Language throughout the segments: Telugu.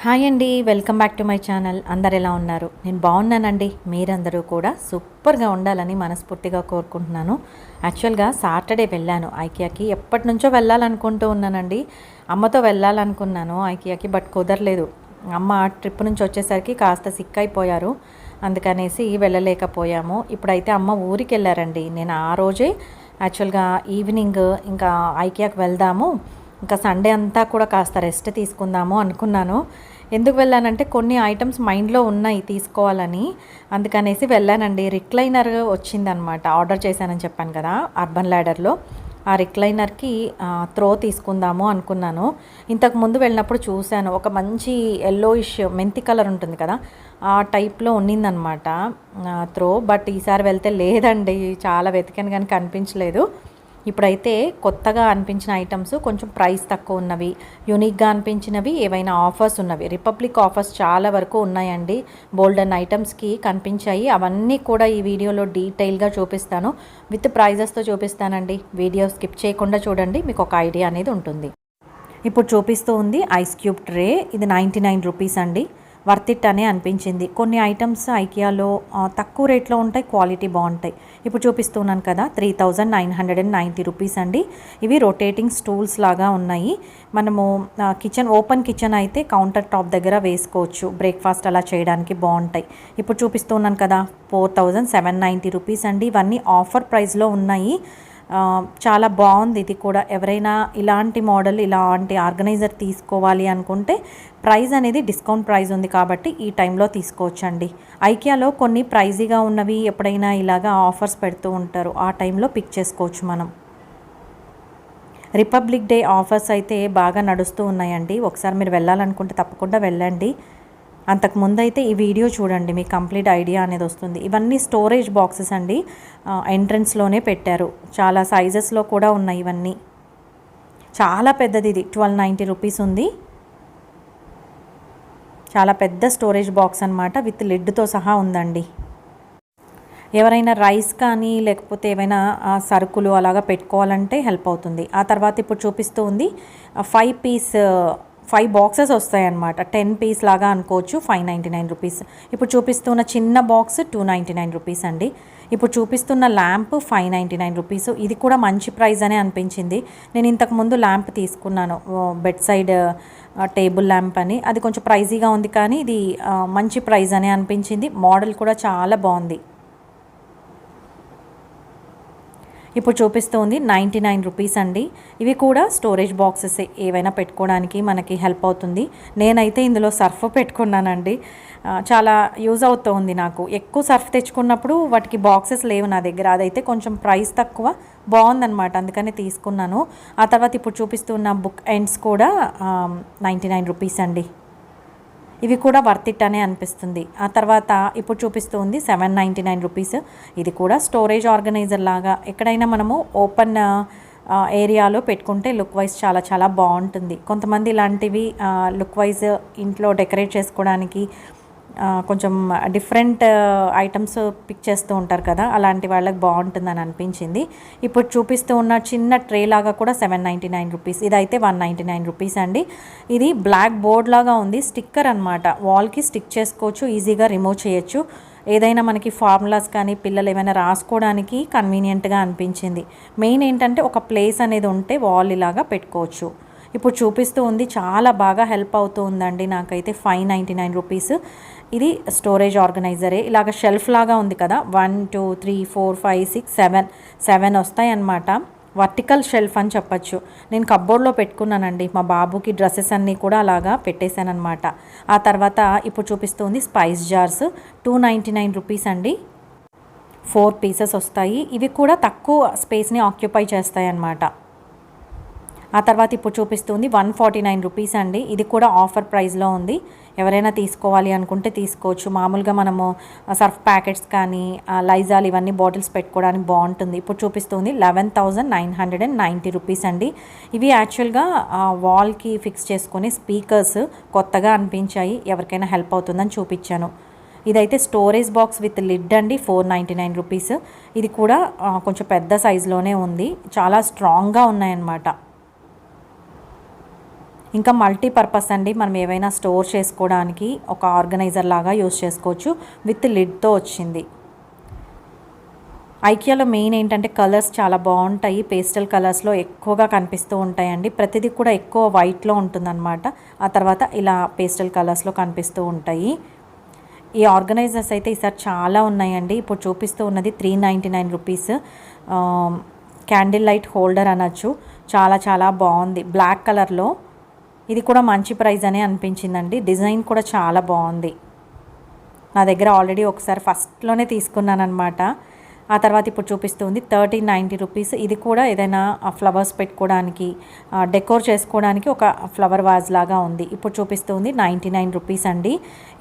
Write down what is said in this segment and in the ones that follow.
హాయ్ అండి, welcome back to my channel. అందరు ఎలా ఉన్నారు? నేను బాగున్నానండి. మీరందరూ కూడా సూపర్గా ఉండాలని మనస్ఫూర్తిగా కోరుకుంటున్నాను. యాక్చువల్గా సాటర్డే వెళ్ళాను ఐకియాకి. ఎప్పటి నుంచో వెళ్ళాలనుకుంటూ ఉన్నానండి. అమ్మతో వెళ్ళాలనుకున్నాను ఐకియాకి, బట్ కుదరలేదు. అమ్మ ట్రిప్ నుంచి వచ్చేసరికి కాస్త సిక్ అయిపోయారు, అందుకనేసి వెళ్ళలేకపోయాము. ఇప్పుడైతే అమ్మ ఊరికి వెళ్ళారండి. నేను ఆ రోజే యాక్చువల్గా ఈవినింగ్ ఇంకా ఐకియాకి వెళ్దాము, ఇంకా సండే అంతా కూడా కాస్త రెస్ట్ తీసుకుందాము అనుకున్నాను. ఎందుకు వెళ్ళానంటే కొన్ని ఐటమ్స్ మైండ్లో ఉన్నాయి తీసుకోవాలని, అందుకనేసి వెళ్ళానండి. రిక్లైనర్ వచ్చిందనమాట, ఆర్డర్ చేశానని చెప్పాను కదా అర్బన్ ల్యాడర్లో. ఆ రిక్లైనర్కి త్రో తీసుకుందాము అనుకున్నాను. ఇంతకు ముందు వెళ్ళినప్పుడు చూశాను, ఒక మంచి ఎల్లోయిష్ మెంతి కలర్ ఉంటుంది కదా, ఆ టైప్లో ఉన్నిందనమాట త్రో. బట్ ఈసారి వెళ్తే లేదండి, చాలా వెతికాను కానీ కనిపించలేదు. ఇప్పుడైతే కొత్తగా అనిపించిన ఐటమ్స్, కొంచెం ప్రైస్ తక్కువ ఉన్నవి, యూనిక్గా అనిపించినవి, ఏవైనా ఆఫర్స్ ఉన్నవి, రిపబ్లిక్ ఆఫర్స్ చాలా వరకు ఉన్నాయండి. బోల్డన్ ఐటమ్స్కి కనిపించాయి. అవన్నీ కూడా ఈ వీడియోలో డీటెయిల్గా చూపిస్తాను, విత్ ప్రైజెస్తో చూపిస్తానండి. వీడియో స్కిప్ చేయకుండా చూడండి, మీకు ఒక ఐడియా అనేది ఉంటుంది. ఇప్పుడు చూపిస్తూ ఉంది ఐస్ క్యూబ్ ట్రే. ఇది 99 రూపీస్ అండి. వర్త్ ఇట్ అనే అనిపించింది. కొన్ని ఐటమ్స్ ఐకియాలో తక్కువ రేట్లో ఉంటాయి, క్వాలిటీ బాగుంటాయి. ఇప్పుడు చూపిస్తున్నాను కదా, 3990 రూపీస్ అండి. ఇవి రొటేటింగ్ స్టూల్స్ లాగా ఉన్నాయి. మనము కిచెన్, ఓపెన్ కిచెన్ అయితే కౌంటర్ టాప్ దగ్గర వేసుకోవచ్చు, బ్రేక్ఫాస్ట్ అలా చేయడానికి బాగుంటాయి. ఇప్పుడు చూపిస్తున్నాను కదా, 4790 రూపీస్ అండి. ఇవన్నీ ఆఫర్ ప్రైస్లో ఉన్నాయి. చాలా బాగుంది ఇది కూడా. ఎవరైనా ఇలాంటి మోడల్, ఇలాంటి ఆర్గనైజర్ తీసుకోవాలి అనుకుంటే ప్రైస్ అనేది డిస్కౌంట్ ప్రైస్ ఉంది కాబట్టి ఈ టైంలో తీసుకోవచ్చండి. ఐకియాలో కొన్ని ప్రైజీగా ఉన్నవి ఎప్పుడైనా ఇలాగా ఆఫర్స్ పెడుతూ ఉంటారు, ఆ టైంలో పిక్ చేసుకోవచ్చు మనం. రిపబ్లిక్ డే ఆఫర్స్ అయితే బాగా నడుస్తూ ఉన్నాయండి. ఒకసారి మీరు వెళ్ళాలనుకుంటే తప్పకుండా వెళ్ళండి. అంతకుముందు అయితే ఈ వీడియో చూడండి, మీకు కంప్లీట్ ఐడియా అనేది వస్తుంది. ఇవన్నీ స్టోరేజ్ బాక్సెస్ అండి, ఎంట్రన్స్లోనే పెట్టారు. చాలా సైజెస్లో కూడా ఉన్నాయి ఇవన్నీ. చాలా పెద్దది, ఇది 1290 రూపీస్ ఉంది. చాలా పెద్ద స్టోరేజ్ బాక్స్ అనమాట, విత్ లిడ్తో సహా ఉందండి. ఎవరైనా రైస్ కానీ లేకపోతే ఏమైనా సరుకులు అలాగా పెట్టుకోవాలంటే హెల్ప్ అవుతుంది. ఆ తర్వాత ఇప్పుడు చూపిస్తూ ఉంది 5 బాక్సెస్ వస్తాయన్నమాట. 10 పీస్ లాగా అనుకోవచ్చు, 599 రూపీస్. ఇప్పుడు చూపిస్తున్న చిన్న బాక్స్ 299 రూపీస్ అండి. ఇప్పుడు చూపిస్తున్న ల్యాంప్ 599 రూపీస్. ఇది కూడా మంచి ప్రైస్ అనే అనిపించింది. నేను ఇంతకుముందు ల్యాంప్ తీసుకున్నాను, బెడ్ సైడ్ టేబుల్ ల్యాంప్ అని. అది కొంచెం ప్రైజీగా ఉంది కానీ ఇది మంచి ప్రైస్ అనే అనిపించింది. మోడల్ కూడా చాలా బాగుంది. ఇప్పుడు చూపిస్తుంది 99 రూపీస్ అండి. ఇవి కూడా స్టోరేజ్ బాక్సెస్, ఏవైనా పెట్టుకోవడానికి మనకి హెల్ప్ అవుతుంది. నేనైతే ఇందులో సర్ఫ్ పెట్టుకున్నానండి, చాలా యూజ్ అవుతుంది నాకు. ఎక్కువ సర్ఫ్ తెచ్చుకున్నప్పుడు వాటికి బాక్సెస్ లేవు నా దగ్గర, అదైతే కొంచెం ప్రైస్ తక్కువ, బాగుందన్నమాట, అందుకని తీసుకున్నాను. ఆ తర్వాత ఇప్పుడు చూపిస్తున్న బుక్ ఎండ్స్ కూడా 99 రూపీస్ అండి. ఇవి కూడా వర్త్ ఇట్ అనే అనిపిస్తుంది. ఆ తర్వాత ఇప్పుడు చూపిస్తుంది 799 రూపీస్. ఇది కూడా స్టోరేజ్ ఆర్గనైజర్ లాగా, ఎక్కడైనా మనము ఓపెన్ ఏరియాలో పెట్టుకుంటే లుక్ వైజ్ చాలా చాలా బాగుంటుంది. కొంతమంది ఇలాంటివి లుక్ వైజ్ ఇంట్లో డెకరేట్ చేసుకోవడానికి కొంచెం డిఫరెంట్ ఐటమ్స్ పిక్ చేస్తూ ఉంటారు కదా, అలాంటి వాళ్ళకి బాగుంటుందని అనిపించింది. ఇప్పుడు చూపిస్తూ ఉన్న చిన్న ట్రే లాగా కూడా 799 రూపీస్. ఇదైతే 199 రూపీస్ అండి. ఇది బ్లాక్ బోర్డ్ లాగా ఉంది, స్టిక్కర్ అనమాట, వాల్కి స్టిక్ చేసుకోవచ్చు, ఈజీగా రిమూవ్ చేయొచ్చు. ఏదైనా మనకి ఫార్ములాస్ కానీ పిల్లలు ఏమైనా రాసుకోవడానికి కన్వీనియంట్గా అనిపించింది. మెయిన్ ఏంటంటే ఒక ప్లేస్ అనేది ఉంటే వాల్ ఇలాగా పెట్టుకోవచ్చు. ఇప్పుడు చూపిస్తూ ఉంది, చాలా బాగా హెల్ప్ అవుతూ ఉందండి నాకైతే. 599 రూపీస్. ఇది స్టోరేజ్ ఆర్గనైజరే, ఇలాగ షెల్ఫ్ లాగా ఉంది కదా, 1 2 3 4 5 6 7 వస్తాయి అన్నమాట. వర్టికల్ షెల్ఫ్ అని చెప్పచ్చు. నేను కబ్బోర్డ్లో పెట్టుకున్నానండి, మా బాబుకి డ్రెస్సెస్ అన్నీ కూడా అలాగా పెట్టేశానమాట. ఆ తర్వాత ఇప్పుడు చూపిస్తుంది స్పైస్ జార్స్, 299 రూపీస్ అండి. 4 పీసెస్ వస్తాయి. ఇవి కూడా తక్కువ స్పేస్ని ఆక్యుపై చేస్తాయి అన్నమాట. ఆ తర్వాత ఇప్పుడు చూపిస్తుంది 149 రూపీస్ అండి. ఇది కూడా ఆఫర్ ప్రైస్లో ఉంది. ఎవరైనా తీసుకోవాలి అనుకుంటే తీసుకోవచ్చు. మామూలుగా మనము సర్ఫ్ ప్యాకెట్స్ కానీ లైజాల్ ఇవన్నీ బాటిల్స్ పెట్టుకోవడానికి బాగుంటుంది. ఇప్పుడు చూపిస్తుంది 11,990 రూపీస్ అండి. ఇవి యాక్చువల్గా వాల్కి ఫిక్స్ చేసుకునే స్పీకర్స్, కొత్తగా అనిపించాయి, ఎవరికైనా హెల్ప్ అవుతుందని చూపించాను. ఇదైతే స్టోరేజ్ బాక్స్ విత్ లిడ్ అండి, 499 రూపీస్. ఇది కూడా కొంచెం పెద్ద సైజులోనే ఉంది, చాలా స్ట్రాంగ్గా ఉన్నాయన్నమాట. ఇంకా మల్టీపర్పస్ అండి, మనం ఏవైనా స్టోర్ చేసుకోవడానికి ఒక ఆర్గనైజర్ లాగా యూస్ చేసుకోవచ్చు. విత్ లిడ్తో వచ్చింది. ఐకియాలో మెయిన్ ఏంటంటే కలర్స్ చాలా బాగుంటాయి. పేస్టల్ కలర్స్లో ఎక్కువగా కనిపిస్తూ ఉంటాయండి. ప్రతిదీ కూడా ఎక్కువ వైట్లో ఉంటుందన్నమాట. ఆ తర్వాత ఇలా పేస్టల్ కలర్స్లో కనిపిస్తూ ఉంటాయి. ఈ ఆర్గనైజర్స్ అయితే ఈసారి చాలా ఉన్నాయండి. ఇప్పుడు చూపిస్తూ ఉన్నది 399 రూపీస్ క్యాండిల్ లైట్ హోల్డర్ అనొచ్చు. చాలా చాలా బాగుంది బ్లాక్ కలర్లో. ఇది కూడా మంచి ప్రైస్ అనే అనిపించిందండి. డిజైన్ కూడా చాలా బాగుంది. నా దగ్గర ఆల్రెడీ ఒకసారి ఫస్ట్లోనే తీసుకున్నాను అనమాట. ఆ తర్వాత ఇప్పుడు చూపిస్తుంది 1390 రూపీస్. ఇది కూడా ఏదైనా ఫ్లవర్స్ పెట్టుకోవడానికి డెకోర్ చేసుకోవడానికి ఒక ఫ్లవర్ వాజ్ లాగా ఉంది. ఇప్పుడు చూపిస్తుంది 99 రూపీస్ అండి.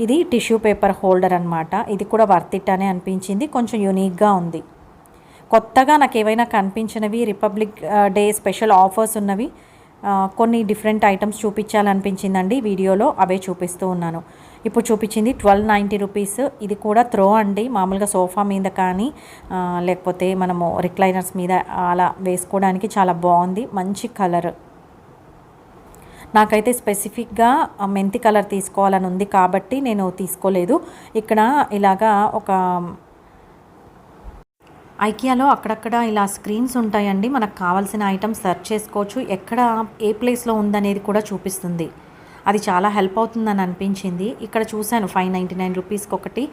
ఇది టిష్యూ పేపర్ హోల్డర్ అనమాట. ఇది కూడా వర్త్ ఇట్ అనే అనిపించింది. కొంచెం యూనిక్గా ఉంది. కొత్తగా నాకు ఏవైనా కనిపించినవి, రిపబ్లిక్ డే స్పెషల్ ఆఫర్స్ ఉన్నవి కొన్ని డిఫరెంట్ ఐటమ్స్ చూపించాలనిపించిందండి వీడియోలో, అవే చూపిస్తూ ఉన్నాను. ఇప్పుడు చూపించింది 1290 రూపీస్. ఇది కూడా త్రో అండి, మామూలుగా సోఫా మీద కానీ లేకపోతే మనము రిక్లైనర్స్ మీద అలా వేసుకోవడానికి చాలా బాగుంది. మంచి కలర్. నాకైతే స్పెసిఫిక్గా మెంతి కలర్ తీసుకోవాలని ఉంది కాబట్టి నేను తీసుకోలేదు. ఇక్కడ ఇలాగా ఒక ఐకియాలో అక్కడక్కడ ఇలా స్క్రీన్స్ ఉంటాయండి. మనకు కావాల్సిన ఐటమ్ సెర్చ్ చేసుకోవచ్చు. ఎక్కడ ఏ ప్లేస్లో ఉందనేది కూడా చూపిస్తుంది. అది చాలా హెల్ప్ అవుతుందని అనిపించింది. ఇక్కడ చూశాను 599 రూపీస్కి ఒకటి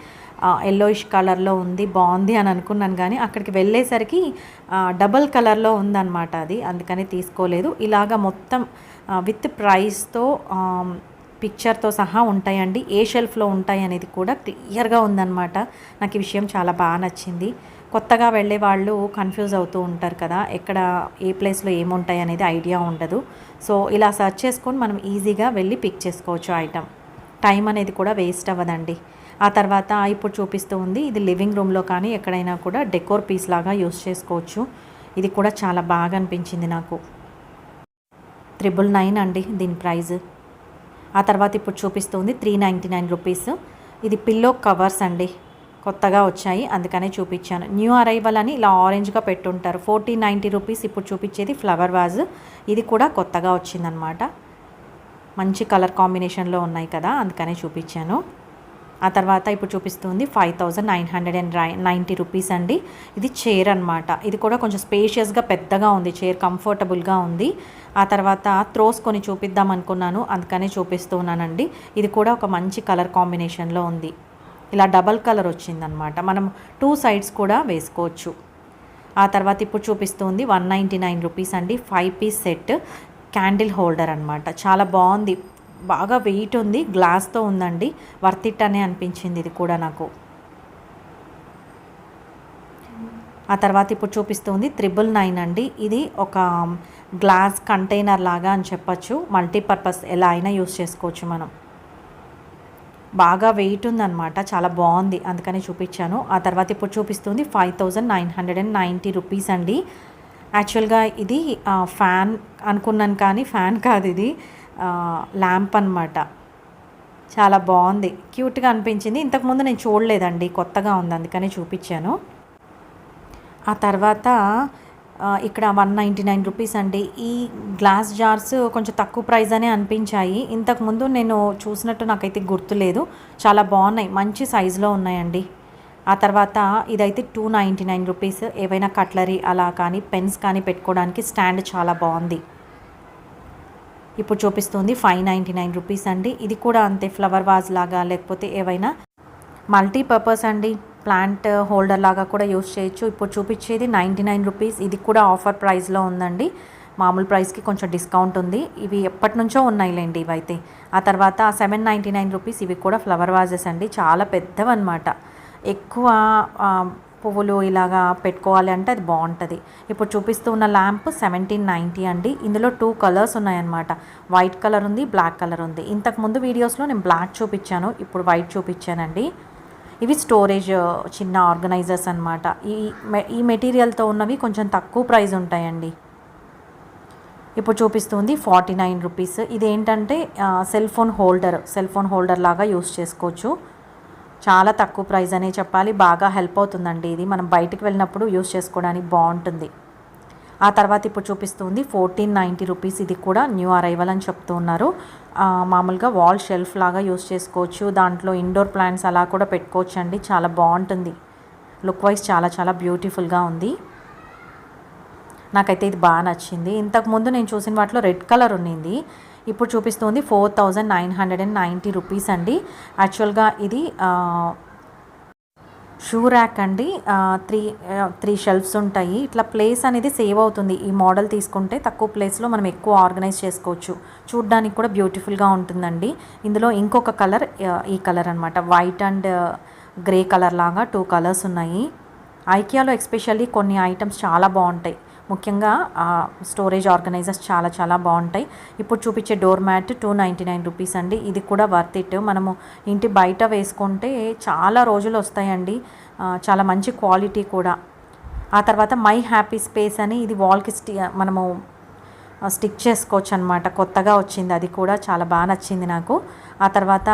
ఎల్లోయిష్ కలర్లో ఉంది, బాగుంది అని అనుకున్నాను. కానీ అక్కడికి వెళ్ళేసరికి డబల్ కలర్లో ఉందన్నమాట అది, అందుకని తీసుకోలేదు. ఇలాగ మొత్తం విత్ ప్రైస్తో పిక్చర్తో సహా ఉంటాయండి. ఏ షెల్ఫ్లో ఉంటాయి అనేది కూడా క్లియర్గా ఉందన్నమాట. నాకు ఈ విషయం చాలా బాగా నచ్చింది. కొత్తగా వెళ్ళే వాళ్ళు కన్ఫ్యూజ్ అవుతూ ఉంటారు కదా, ఎక్కడ ఏ ప్లేస్లో ఏముంటాయి అనేది ఐడియా ఉండదు. సో ఇలా సెర్చ్ చేసుకొని మనం ఈజీగా వెళ్ళి పిక్ చేసుకోవచ్చు ఐటమ్. టైం అనేది కూడా వేస్ట్ అవ్వదండి. ఆ తర్వాత ఇప్పుడు చూపిస్తూ ఉంది, ఇది లివింగ్ రూమ్లో కానీ ఎక్కడైనా కూడా డెకోర్ పీస్ లాగా యూస్ చేసుకోవచ్చు. ఇది కూడా చాలా బాగా అనిపించింది నాకు. 999 అండి దీని ప్రైజ్. ఆ తర్వాత ఇప్పుడు చూపిస్తుంది 399 రూపీస్. ఇది పిల్లో కవర్స్ అండి, కొత్తగా వచ్చాయి అందుకనే చూపించాను. న్యూ అరైవల్ అని ఇలా ఆరెంజ్గా పెట్టుంటారు. 1490 రూపీస్. ఇప్పుడు చూపించేది ఫ్లవర్ వాజ్. ఇది కూడా కొత్తగా వచ్చిందనమాట. మంచి కలర్ కాంబినేషన్లో ఉన్నాయి కదా, అందుకనే చూపించాను. ఆ తర్వాత ఇప్పుడు చూపిస్తుంది 5990 రూపీస్ అండి. ఇది చైర్ అనమాట. ఇది కూడా కొంచెం స్పేషియస్గా పెద్దగా ఉంది చైర్, కంఫర్టబుల్గా ఉంది. ఆ తర్వాత త్రోస్ కొని చూపిద్దాం అనుకున్నాను, అందుకనే చూపిస్తూ ఉన్నానండి. ఇది కూడా ఒక మంచి కలర్ కాంబినేషన్లో ఉంది. ఇలా డబల్ కలర్ వచ్చిందనమాట. మనం 2 సైడ్స్ కూడా వేసుకోవచ్చు. ఆ తర్వాత ఇప్పుడు చూపిస్తుంది 199 రూపీస్ అండి. 5 పీస్ సెట్ క్యాండిల్ హోల్డర్ అనమాట. చాలా బాగుంది, బాగా వెయిట్ ఉంది, గ్లాస్తో ఉందండి. వర్త్ ఇట్ అనే అనిపించింది ఇది కూడా నాకు. ఆ తర్వాత ఇప్పుడు చూపిస్తుంది 999 అండి. ఇది ఒక గ్లాస్ కంటైనర్ లాగా అని చెప్పచ్చు. మల్టీపర్పస్ ఎలా అయినా యూస్ చేసుకోవచ్చు మనం. బాగా వెయిట్ ఉందన్నమాట, చాలా బాగుంది అందుకని చూపించాను. ఆ తర్వాత ఇప్పుడు చూపిస్తుంది 5990 రూపీస్ అండి. యాక్చువల్గా ఇది ఫ్యాన్ అనుకున్నాను కానీ ఫ్యాన్ కాదు, ఇది ల్యాంప్ అనమాట. చాలా బాగుంది, క్యూట్గా అనిపించింది. ఇంతకుముందు నేను చూడలేదండి, కొత్తగా ఉంది అందుకని చూపించాను. ఆ తర్వాత ఇక్కడ 199 రూపీస్ అండి. ఈ గ్లాస్ జార్స్ కొంచెం తక్కువ ప్రైస్ అనే అనిపించాయి. ఇంతకుముందు నేను చూసినట్టు నాకైతే గుర్తులేదు. చాలా బాగున్నాయి, మంచి సైజులో ఉన్నాయండి. ఆ తర్వాత ఇదైతే 299 రూపీస్. ఏవైనా కట్లరీ అలా కానీ పెన్స్ కానీ పెట్టుకోవడానికి స్టాండ్ చాలా బాగుంది. ఇప్పుడు చూపిస్తుంది 599 రూపీస్ అండి. ఇది కూడా అంతే, ఫ్లవర్ వాజ్ లాగా లేకపోతే ఏవైనా మల్టీపర్పస్ అండి, ప్లాంట్ హోల్డర్ లాగా కూడా యూస్ చేయొచ్చు. ఇప్పుడు చూపించేది 99 రూపీస్. ఇది కూడా ఆఫర్ ప్రైస్లో ఉందండి. మామూలు ప్రైస్కి కొంచెం డిస్కౌంట్ ఉంది. ఇవి ఎప్పటి నుంచో ఉన్నాయిలేండి ఇవైతే. ఆ తర్వాత 799 రూపీస్. ఇవి కూడా ఫ్లవర్ వాజెస్ అండి, చాలా పెద్దవన్నమాట. ఎక్కువ పువ్వులు ఇలాగా పెట్టుకోవాలి అంటే అది బాగుంటుంది. ఇప్పుడు చూపిస్తూ ఉన్న ల్యాంప్ 1790 అండి. ఇందులో 2 కలర్స్ ఉన్నాయన్నమాట. వైట్ కలర్ ఉంది, బ్లాక్ కలర్ ఉంది. ఇంతకుముందు వీడియోస్లో నేను బ్లాక్ చూపించాను, ఇప్పుడు వైట్ చూపించానండి. ఇవి స్టోరేజ్ చిన్న ఆర్గనైజర్స్ అనమాట. ఈ మెటీరియల్తో ఉన్నవి కొంచెం తక్కువ ప్రైస్ ఉంటాయండి. ఇప్పుడు చూపిస్తుంది 49 రూపీస్. ఇదేంటంటే సెల్ ఫోన్ హోల్డర్ లాగా యూస్ చేసుకోవచ్చు. చాలా తక్కువ ప్రైస్ అనే చెప్పాలి, బాగా హెల్ప్ అవుతుందండి ఇది. మనం బయటికి వెళ్ళినప్పుడు యూస్ చేసుకోవడానికి బాగుంటుంది. ఆ తర్వాత ఇప్పుడు చూపిస్తుంది 1490 రూపీస్. ఇది కూడా న్యూ అరైవల్ అని చెప్తూ ఉన్నారు. మామూలుగా వాల్ షెల్ఫ్ లాగా యూస్ చేసుకోవచ్చు. దాంట్లో ఇండోర్ ప్లాంట్స్ అలా కూడా పెట్టుకోవచ్చు అండి. చాలా బాగుంటుంది. లుక్ వైజ్ చాలా చాలా బ్యూటిఫుల్గా ఉంది. నాకైతే ఇది బాగా నచ్చింది. ఇంతకుముందు నేను చూసిన వాటిలో రెడ్ కలర్ ఉన్నింది. ఇప్పుడు చూపిస్తుంది 4990 రూపీస్ అండి. యాక్చువల్గా ఇది షూ ర్యాక్ అండి. త్రీ షెల్ఫ్స్ ఉంటాయి. ఇట్లా ప్లేస్ అనేది సేవ్ అవుతుంది. ఈ మోడల్ తీసుకుంటే తక్కువ ప్లేస్లో మనం ఎక్కువ ఆర్గనైజ్ చేసుకోవచ్చు. చూడ్డానికి కూడా బ్యూటిఫుల్గా ఉంటుందండి. ఇందులో ఇంకొక కలర్ ఈ కలర్ అనమాట. వైట్ అండ్ గ్రే కలర్ లాగా 2 కలర్స్ ఉన్నాయి. ఐకియాలో ఎస్పెషల్లీ కొన్ని ఐటమ్స్ చాలా బాగుంటాయి. ముఖ్యంగా స్టోరేజ్ ఆర్గనైజర్స్ చాలా చాలా బాగుంటాయి. ఇప్పుడు చూపించే డోర్ మ్యాట్ 299 రూపీస్ అండి. ఇది కూడా వర్త్ ఇట్. మనము ఇంటి బయట వేసుకుంటే చాలా రోజులు వస్తాయండి. చాలా మంచి క్వాలిటీ కూడా. ఆ తర్వాత మై హ్యాపీ స్పేస్ అని ఇది వాల్కి మనము స్టిక్ చేసుకోవచ్చు అనమాట. కొత్తగా వచ్చింది. అది కూడా చాలా బాగా నచ్చింది నాకు. ఆ తర్వాత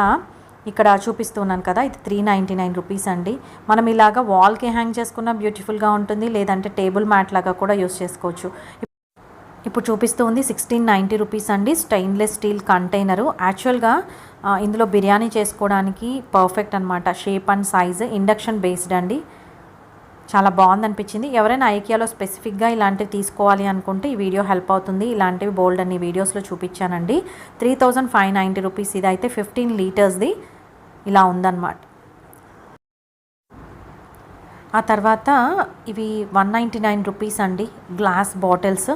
ఇక్కడ చూపిస్తున్నాను కదా, ఇది 399 రూపీస్ అండి. మనం ఇలాగా వాల్కి హ్యాంగ్ చేసుకున్న బ్యూటిఫుల్గా ఉంటుంది. లేదంటే టేబుల్ మ్యాట్ లాగా కూడా యూస్ చేసుకోవచ్చు. ఇప్పుడు చూపిస్తుంది 1690 రూపీస్ అండి. Stainless steel container. యాక్చువల్గా ఇందులో బిర్యానీ చేసుకోవడానికి పర్ఫెక్ట్ అనమాట. Shape and size induction based అండి. చాలా బాగుంది అనిపించింది. ఎవరైనా ఐకియాలో స్పెసిఫిక్గా ఇలాంటివి తీసుకోవాలి అనుకుంటే ఈ వీడియో హెల్ప్ అవుతుంది. ఇలాంటివి బోల్డ్ అన్ని వీడియోస్లో చూపించానండి. 3590 రూపీస్. ఇది అయితే 15 లీటర్స్ది ఇలా ఉందన్నమాట. ఆ తర్వాత ఇవి 199 రూపీస్ అండి. Glass bottles.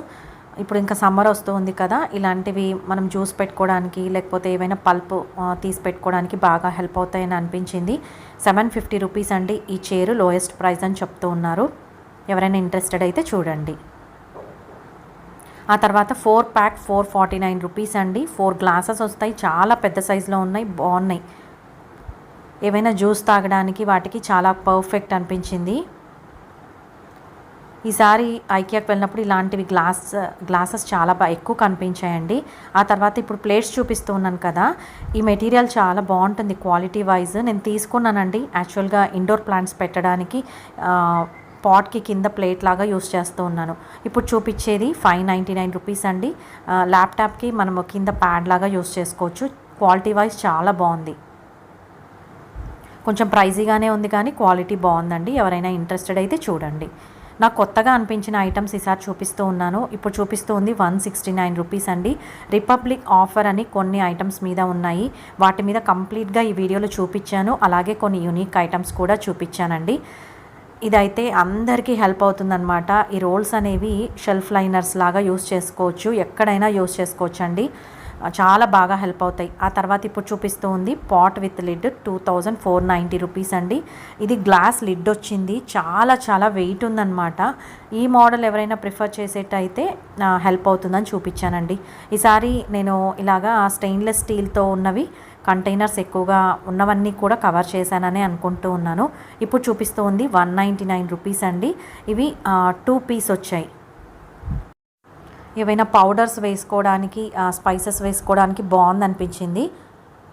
ఇప్పుడు ఇంకా సమ్మర్ వస్తుంది కదా, ఇలాంటివి మనం జ్యూస్ పెట్టుకోవడానికి లేకపోతే ఏవైనా పల్ప్ తీసి పెట్టుకోవడానికి బాగా హెల్ప్ అవుతాయని అనిపించింది. 750 రూపీస్ అండి. ఈ చైర్ లోయెస్ట్ ప్రైస్ అని చెప్తూ ఉన్నారు. ఎవరైనా ఇంట్రెస్టెడ్ అయితే చూడండి. ఆ తర్వాత 4 ప్యాక్ 449 రూపీస్ అండి. 4 గ్లాసెస్ వస్తాయి. చాలా పెద్ద సైజులో ఉన్నాయి. బాగున్నాయి. ఏవైనా జ్యూస్ తాగడానికి వాటికి చాలా పర్ఫెక్ట్ అనిపించింది. ఈసారి ఐకియాకి వెళ్ళినప్పుడు ఇలాంటివి గ్లాసెస్ చాలా ఎక్కువ కనిపించాయండి. ఆ తర్వాత ఇప్పుడు ప్లేట్స్ చూపిస్తూ ఉన్నాను కదా, ఈ మెటీరియల్ చాలా బాగుంటుంది క్వాలిటీ వైజ్. నేను తీసుకున్నానండి. యాక్చువల్గా ఇండోర్ ప్లాంట్స్ పెట్టడానికి పాట్కి కింద ప్లేట్ లాగా యూస్ చేస్తూ ఉన్నాను. ఇప్పుడు చూపించేది 599 రూపీస్ అండి. ల్యాప్టాప్కి మనము కింద ప్యాడ్ లాగా యూస్ చేసుకోవచ్చు. క్వాలిటీ వైజ్ చాలా బాగుంది. కొంచెం ప్రైజీగానే ఉంది కానీ క్వాలిటీ బాగుందండి. ఎవరైనా ఇంట్రెస్టెడ్ అయితే చూడండి. నాకు కొత్తగా అనిపించిన ఐటమ్స్ ఈసారి చూపిస్తూ ఉన్నాను. ఇప్పుడు చూపిస్తూ ఉంది 169 రూపీస్ అండి. రిపబ్లిక్ ఆఫర్ అని కొన్ని ఐటమ్స్ మీద ఉన్నాయి. వాటి మీద కంప్లీట్గా ఈ వీడియోలో చూపించాను. అలాగే కొన్ని యూనిక్ ఐటమ్స్ కూడా చూపించానండి. ఇదైతే అందరికీ హెల్ప్ అవుతుందన్నమాట. ఈ రోల్స్ అనేవి షెల్ఫ్ లైనర్స్ లాగా యూస్ చేసుకోవచ్చు. ఎక్కడైనా యూస్ చేసుకోవచ్చు అండి. చాలా బాగా హెల్ప్ అవుతాయి. ఆ తర్వాత ఇప్పుడు చూపిస్తూ ఉంది పాట్ విత్ లిడ్ 2490 రూపీస్ అండి. ఇది గ్లాస్ లిడ్ వచ్చింది. చాలా చాలా వెయిట్ ఉందన్నమాట. ఈ మోడల్ ఎవరైనా ప్రిఫర్ చేసేటైతే హెల్ప్ అవుతుందని చూపించానండి. ఈసారి నేను ఇలాగా స్టెయిన్లెస్ స్టీల్తో ఉన్నవి కంటైనర్స్ ఎక్కువగా ఉన్నవన్నీ కూడా కవర్ చేశానని అనుకుంటూ ఉన్నాను. ఇప్పుడు చూపిస్తూ ఉంది 199 రూపీస్ అండి. ఇవి 2 పీస్ వచ్చాయి. ఏవైనా పౌడర్స్ వేసుకోవడానికి స్పైసెస్ వేసుకోవడానికి బాగుంది అనిపించింది.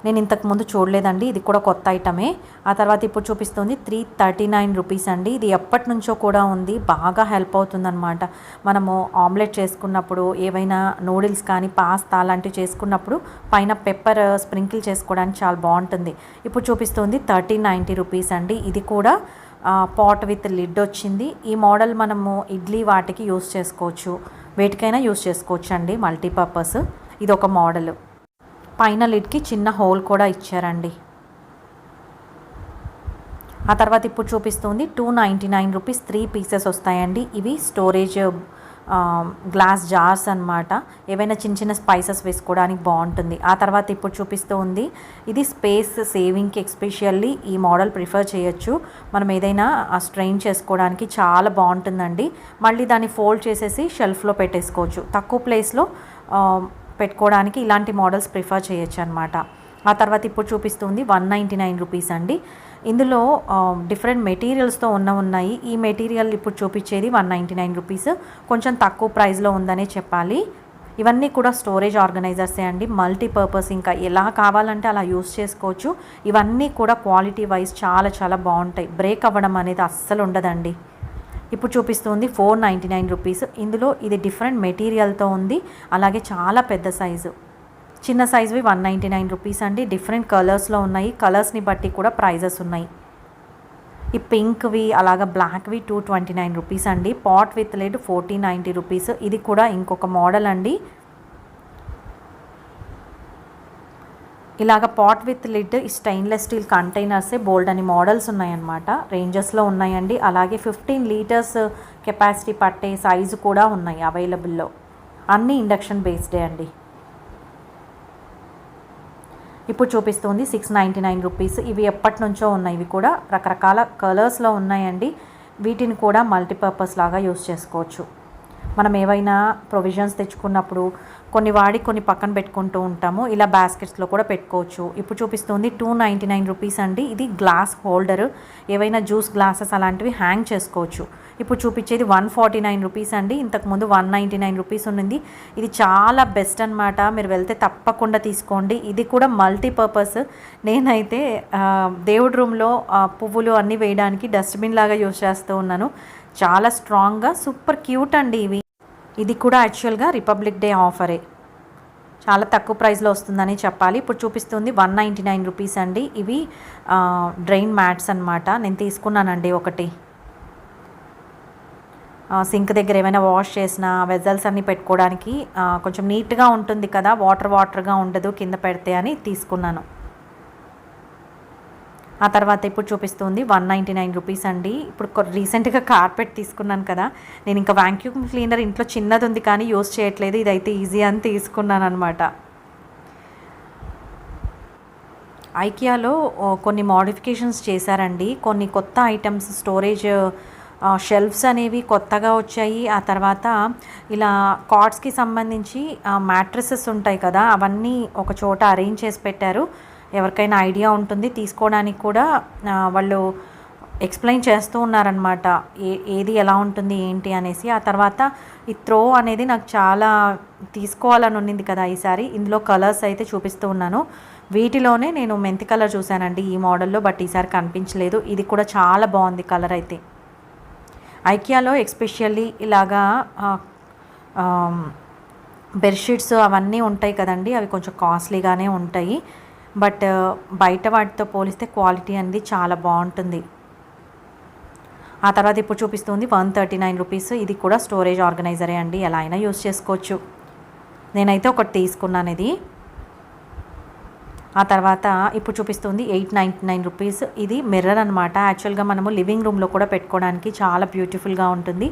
నేను ఇంతకుముందు చూడలేదండి. ఇది కూడా కొత్త ఐటమే. ఆ తర్వాత ఇప్పుడు చూపిస్తుంది 339 రూపీస్ అండి. ఇది ఎప్పటి నుంచో కూడా ఉంది. బాగా హెల్ప్ అవుతుందన్నమాట. మనము ఆమ్లెట్ చేసుకున్నప్పుడు ఏవైనా నూడిల్స్ కానీ పాస్తా అలాంటివి చేసుకున్నప్పుడు పైన పెప్పర్ స్ప్రింకిల్ చేసుకోవడానికి చాలా బాగుంటుంది. ఇప్పుడు చూపిస్తుంది 1390 రూపీస్ అండి. ఇది కూడా పాట్ విత్ లిడ్ వచ్చింది. ఈ మోడల్ మనము ఇడ్లీ వాటికి యూస్ చేసుకోవచ్చు. వేటికైనా యూస్ చేసుకోవచ్చు అండి. మల్టీపర్పస్. ఇది ఒక మోడల్. పైన లిడ్కి చిన్న హోల్ కూడా ఇచ్చారండి. ఆ తర్వాత ఇప్పుడు చూపిస్తుంది 299 రూపీస్ 3 పీసెస్ వస్తాయండి. ఇవి స్టోరేజ్ గ్లాస్ జార్స్ అన్నమాట. ఏవైనా చిన్న చిన్న స్పైసెస్ వేసుకోవడానికి బాగుంటుంది. ఆ తర్వాత ఇప్పుడు చూపిస్తూ ఉంది ఇది స్పేస్ సేవింగ్కి ఎస్పెషల్లీ ఈ మోడల్ ప్రిఫర్ చేయొచ్చు. మనం ఏదైనా స్ట్రెయిన్ చేసుకోవడానికి చాలా బాగుంటుందండి. మళ్ళీ దాన్ని ఫోల్డ్ చేసేసి షెల్ఫ్లో పెట్టేసుకోవచ్చు. తక్కువ ప్లేస్లో పెట్టుకోవడానికి ఇలాంటి మోడల్స్ ప్రిఫర్ చేయొచ్చు అనమాట. ఆ తర్వాత ఇప్పుడు చూపిస్తుంది 199 రూపీస్ అండి. ఇందులో డిఫరెంట్ మెటీరియల్స్తో ఉన్నాయి. ఈ మెటీరియల్ ఇప్పుడు చూపించేది 199 రూపీస్. కొంచెం తక్కువ ప్రైస్లో ఉందనే చెప్పాలి. ఇవన్నీ కూడా స్టోరేజ్ ఆర్గనైజర్సే అండి. మల్టీపర్పస్ ఇంకా ఎలా కావాలంటే అలా యూస్ చేసుకోవచ్చు. ఇవన్నీ కూడా క్వాలిటీ వైజ్ చాలా చాలా బాగుంటాయి. బ్రేక్ అవ్వడం అనేది అస్సలు ఉండదండి. ఇప్పుడు చూపిస్తుంది 499 రూపీస్. ఇందులో ఇది డిఫరెంట్ మెటీరియల్తో ఉంది, అలాగే చాలా పెద్ద సైజు. చిన్న సైజువి 199 రూపీస్ అండి. డిఫరెంట్ కలర్స్లో ఉన్నాయి, కలర్స్ని బట్టి కూడా ప్రైజెస్ ఉన్నాయి. ఈ పింక్వి అలాగా బ్లాక్వి 229 రూపీస్ అండి. Pot with lid 1490 rupees. ఇది కూడా ఇంకొక మోడల్ అండి. ఇలాగ pot with lid stainless steel కంటైనర్సే బోల్డ్ అని మోడల్స్ ఉన్నాయన్నమాట, రేంజెస్లో ఉన్నాయండి. అలాగే 15 లీటర్స్ కెపాసిటీ పట్టే సైజు కూడా ఉన్నాయి అవైలబుల్లో. అన్నీ ఇండక్షన్ బేస్డే అండి. ఇప్పుడు చూపిస్తుంది 699 రూపీస్. ఇవి ఎప్పటి నుంచో ఉన్నాయి, ఇవి కూడా రకరకాల కలర్స్లో ఉన్నాయండి. వీటిని కూడా మల్టీపర్పస్ లాగా యూస్ చేసుకోవచ్చు. మనం ఏవైనా ప్రొవిజన్స్ తెచ్చుకున్నప్పుడు కొన్ని వాడి కొన్ని పక్కన పెట్టుకుంటూ ఉంటాము, ఇలా బాస్కెట్స్లో కూడా పెట్టుకోవచ్చు. ఇప్పుడు చూపిస్తుంది 299 రూపీస్ అండి. ఇది గ్లాస్ హోల్డర్, ఏవైనా జ్యూస్ గ్లాసెస్ అలాంటివి హ్యాంగ్ చేసుకోవచ్చు. ఇప్పుడు చూపించేది 149 రూపీస్ అండి. ఇంతకుముందు 199 రూపీస్ ఉన్నింది. ఇది చాలా బెస్ట్ అనమాట, మీరు వెళ్తే తప్పకుండా తీసుకోండి. ఇది కూడా మల్టీపర్పస్. నేనైతే దేవుడి రూమ్లో పువ్వులు అన్నీ వేయడానికి డస్ట్బిన్ లాగా యూజ్ చేస్తూ ఉన్నాను. చాలా స్ట్రాంగ్గా సూపర్ క్యూట్ అండి ఇవి. ఇది కూడా యాక్చువల్గా రిపబ్లిక్ డే ఆఫరే, చాలా తక్కువ ప్రైస్లో వస్తుందని చెప్పాలి. ఇప్పుడు చూపిస్తుంది 199 రూపీస్ అండి. ఇవి డ్రైన్ మ్యాట్స్ అనమాట. నేను తీసుకున్నానండి ఒకటి. సింక్ దగ్గర ఏమైనా వాష్ చేసిన వెజల్స్ అన్నీ పెట్టుకోవడానికి కొంచెం నీట్గా ఉంటుంది కదా, వాటర్గా ఉండదు కింద పెడితే అని తీసుకున్నాను. ఆ తర్వాత ఇప్పుడు చూపిస్తుంది 199 రూపీస్ అండి. ఇప్పుడు రీసెంట్గా కార్పెట్ తీసుకున్నాను కదా, నేను ఇంకా వాక్యూమ్ క్లీనర్ ఇంట్లో చిన్నది ఉంది కానీ యూస్ చేయట్లేదు, ఇదైతే ఈజీ అని తీసుకున్నాను అనమాట. ఐకియాలో కొన్ని మోడిఫికేషన్స్ చేశారండి, కొన్ని కొత్త ఐటమ్స్ స్టోరేజ్ షెల్ఫ్స్ అనేవి కొత్తగా వచ్చాయి. ఆ తర్వాత ఇలా కాట్స్కి సంబంధించి మ్యాట్రసెస్ ఉంటాయి కదా, అవన్నీ ఒక చోట అరేంజ్ చేసి పెట్టారు. ఎవరికైనా ఐడియా ఉంటుంది తీసుకోవడానికి కూడా, వాళ్ళు ఎక్స్ప్లెయిన్ చేస్తూ ఉన్నారనమాట ఏది ఎలా ఉంటుంది ఏంటి అనేసి. ఆ తర్వాత ఈ త్రో అనేది నాకు చాలా తీసుకోవాలని ఉన్నింది కదా ఈసారి. ఇందులో కలర్స్ అయితే చూపిస్తూ ఉన్నాను. వీటిలోనే నేను మెంతి కలర్ చూశానండి ఈ మోడల్లో, బట్ ఈసారి కనిపించలేదు. ఇది కూడా చాలా బాగుంది కలర్ అయితే. ఐకియాలో ఎస్పెషల్లీ ఇలాగా బెడ్షీట్స్ అవన్నీ ఉంటాయి కదండి, అవి కొంచెం కాస్ట్లీగానే ఉంటాయి, బట్ బయట వాటితో పోలిస్తే క్వాలిటీ అనేది చాలా బాగుంటుంది. ఆ తర్వాత ఇప్పుడు చూపిస్తుంది 139 రూపీస్. ఇది కూడా స్టోరేజ్ ఆర్గనైజరే అండి, ఎలా అయినా యూస్ చేసుకోవచ్చు. నేనైతే ఒకటి తీసుకున్నాను ఇది. ఆ తర్వాత ఇప్పుడు చూపిస్తుంది 899 రూపీస్. ఇది మిర్రర్ అనమాట. యాక్చువల్గా మనము లివింగ్ రూమ్లో కూడా పెట్టుకోవడానికి చాలా బ్యూటిఫుల్గా ఉంటుంది.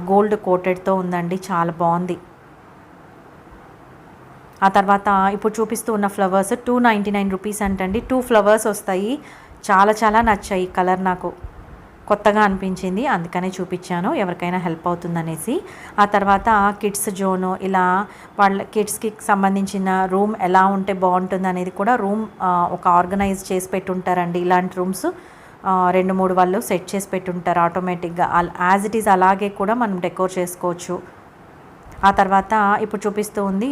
గోల్డ్ కోటెడ్తో ఉందండి, చాలా బాగుంది. ఆ తర్వాత ఇప్పుడు చూపిస్తూ ఉన్న ఫ్లవర్స్ 299 రూపీస్ అంటండి. 2 ఫ్లవర్స్ వస్తాయి. చాలా చాలా నచ్చాయి, కలర్ నాకు కొత్తగా అనిపించింది, అందుకనే చూపించాను, ఎవరికైనా హెల్ప్ అవుతుందనేసి. ఆ తర్వాత కిడ్స్ జోను, ఇలా వాళ్ళ కిడ్స్కి సంబంధించిన రూమ్ ఎలా ఉంటే బాగుంటుంది అనేది కూడా రూమ్ ఒక ఆర్గనైజ్ చేసి పెట్టుంటారండి. ఇలాంటి రూమ్స్ 2-3 వాళ్ళు సెట్ చేసి పెట్టుంటారు ఆటోమేటిక్గా, యాజ్ ఇట్ ఈజ్ అలాగే కూడా మనం డెకోర్ చేసుకోవచ్చు. ఆ తర్వాత ఇప్పుడు చూపిస్తూ ఉంది